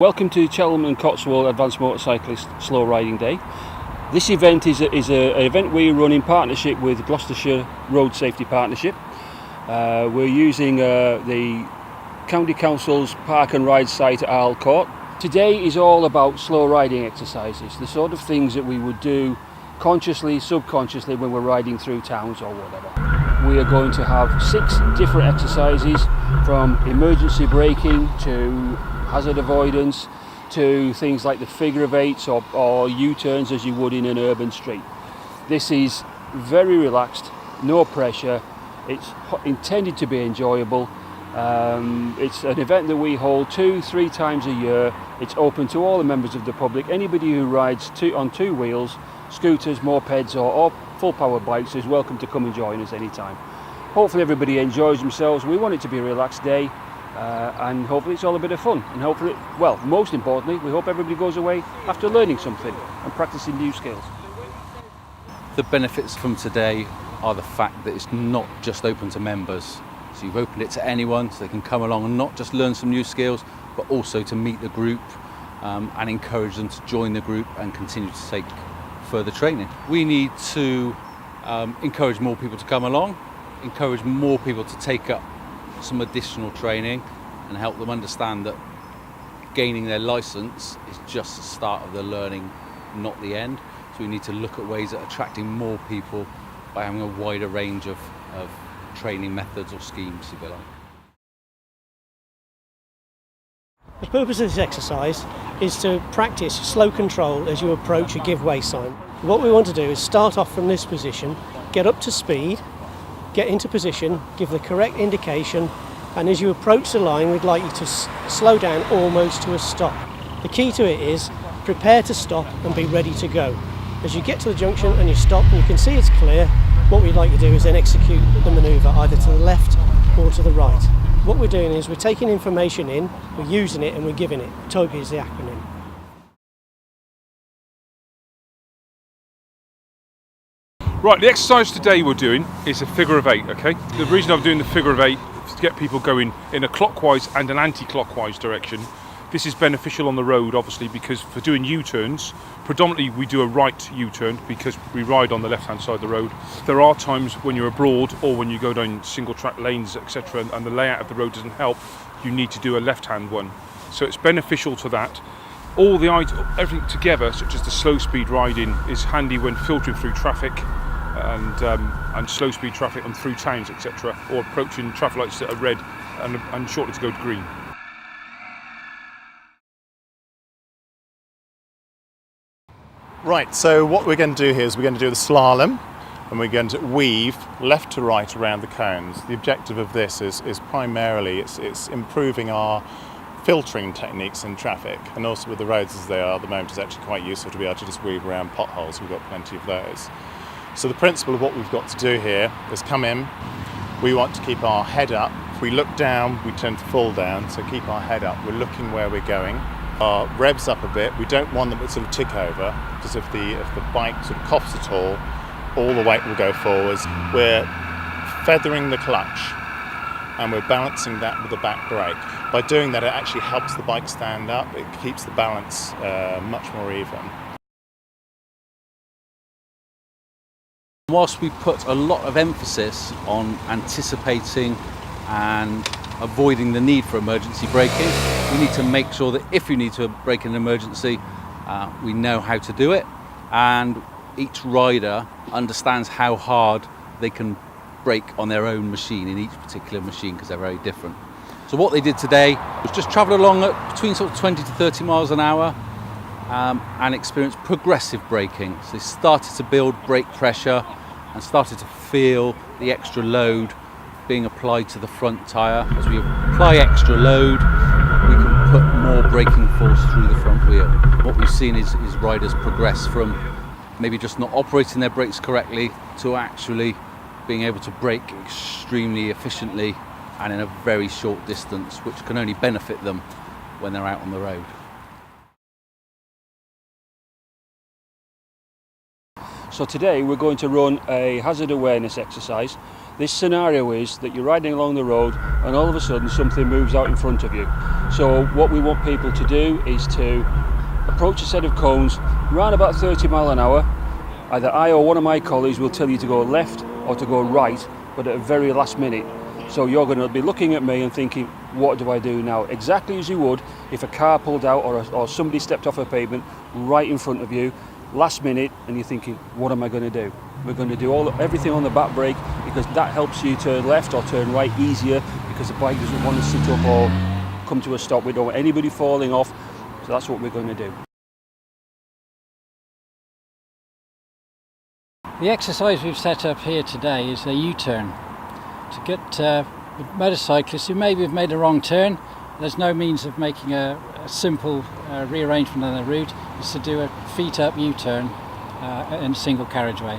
Welcome to Cheltenham and Cotswold Advanced Motorcyclist Slow Riding Day. This event is an event we run in partnership with Gloucestershire Road Safety Partnership. We're using the County Council's Park and Ride site at Arles Court. Today is all about slow riding exercises, the sort of things that we would do consciously, subconsciously when we're riding through towns or whatever. We are going to have 6 different exercises, from emergency braking to hazard avoidance to things like the figure of eights or U-turns as you would in an urban street. This is very relaxed, no pressure. It's intended to be enjoyable. It's an event that we hold 2-3 times a year. It's open to all the members of the public. Anybody who rides on 2 wheels, scooters, mopeds or full power bikes is welcome to come and join us anytime. Hopefully everybody enjoys themselves. We want it to be a relaxed day. And hopefully it's all a bit of fun, and hopefully, well, most importantly, we hope everybody goes away after learning something and practicing new skills. The benefits from today are the fact that it's not just open to members, so you've opened it to anyone, so they can come along and not just learn some new skills, but also to meet the group and encourage them to join the group and continue to take further training. We need to encourage more people to come along, encourage more people to take up some additional training and help them understand that gaining their license is just the start of the learning, not the end. So we need to look at ways at attracting more people by having a wider range of training methods or schemes, if you like. The purpose of this exercise is to practice slow control as you approach a give way sign. What we want to do is start off from this position, get up to speed, get into position, give the correct indication, and as you approach the line we'd like you to slow down almost to a stop. The key to it is prepare to stop and be ready to go. As you get to the junction and you stop and you can see it's clear, what we'd like you to do is then execute the manoeuvre either to the left or to the right. What we're doing is we're taking information in, we're using it and we're giving it. TUG is the acronym. Right, the exercise today we're doing is a figure of 8, okay? The reason I'm doing the figure of 8 is to get people going in a clockwise and an anti-clockwise direction. This is beneficial on the road, obviously, because for doing U-turns, predominantly we do a right U-turn because we ride on the left-hand side of the road. There are times when you're abroad or when you go down single-track lanes, etc., and the layout of the road doesn't help, you need to do a left-hand one. So it's beneficial to that. Everything together, such as the slow-speed riding, is handy when filtering through traffic and slow speed traffic and through towns, etc., or approaching traffic lights that are red and shortly to go to green. Right, so what we're going to do here is we're going to do the slalom and we're going to weave left to right around the cones. The objective of this is primarily it's improving our filtering techniques in traffic, and also with the roads as they are at the moment is actually quite useful to be able to just weave around potholes. We've got plenty of those. So the principle of what we've got to do here is come in, we want to keep our head up. If we look down, we tend to fall down, so keep our head up. We're looking where we're going. Our revs up a bit. We don't want them to sort of tick over, because if the bike sort of coughs at all the weight will go forwards. We're feathering the clutch and we're balancing that with the back brake. By doing that, it actually helps the bike stand up. It keeps the balance much more even. Whilst we put a lot of emphasis on anticipating and avoiding the need for emergency braking, we need to make sure that if you need to brake in an emergency, we know how to do it, and each rider understands how hard they can brake on their own machine, in each particular machine, because they're very different. So what they did today was just travel along at between sort of 20 to 30 miles an hour and experience progressive braking. So they started to build brake pressure and started to feel the extra load being applied to the front tyre. As we apply extra load, we can put more braking force through the front wheel. What we've seen is riders progress from maybe just not operating their brakes correctly to actually being able to brake extremely efficiently and in a very short distance, which can only benefit them when they're out on the road. So today we're going to run a hazard awareness exercise. This scenario is that you're riding along the road and all of a sudden something moves out in front of you. So what we want people to do is to approach a set of cones around about 30 mile an hour. Either I or one of my colleagues will tell you to go left or to go right, but at a very last minute. So you're going to be looking at me and thinking, what do I do now? Exactly as you would if a car pulled out or somebody stepped off a pavement right in front of you, last minute, and you're thinking, what am I going to do? We're going to do everything on the back brake, because that helps you turn left or turn right easier, because the bike doesn't want to sit up or come to a stop. We don't want anybody falling off, so that's what we're going to do. The exercise we've set up here today is a U-turn. To get motorcyclists who maybe have made a wrong turn, there's no means of making a simple rearrangement on the route. It's to do a feet-up U-turn in a single carriageway.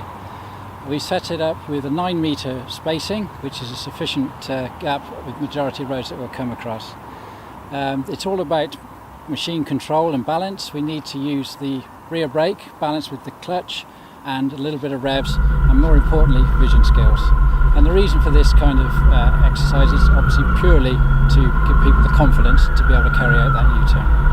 We set it up with a 9-metre spacing, which is a sufficient gap with majority of roads that we'll come across. It's all about machine control and balance. We need to use the rear brake, balance with the clutch, and a little bit of revs, and more importantly, vision skills. And the reason for this kind of exercise is obviously purely to give people the confidence to be able to carry out that U-turn.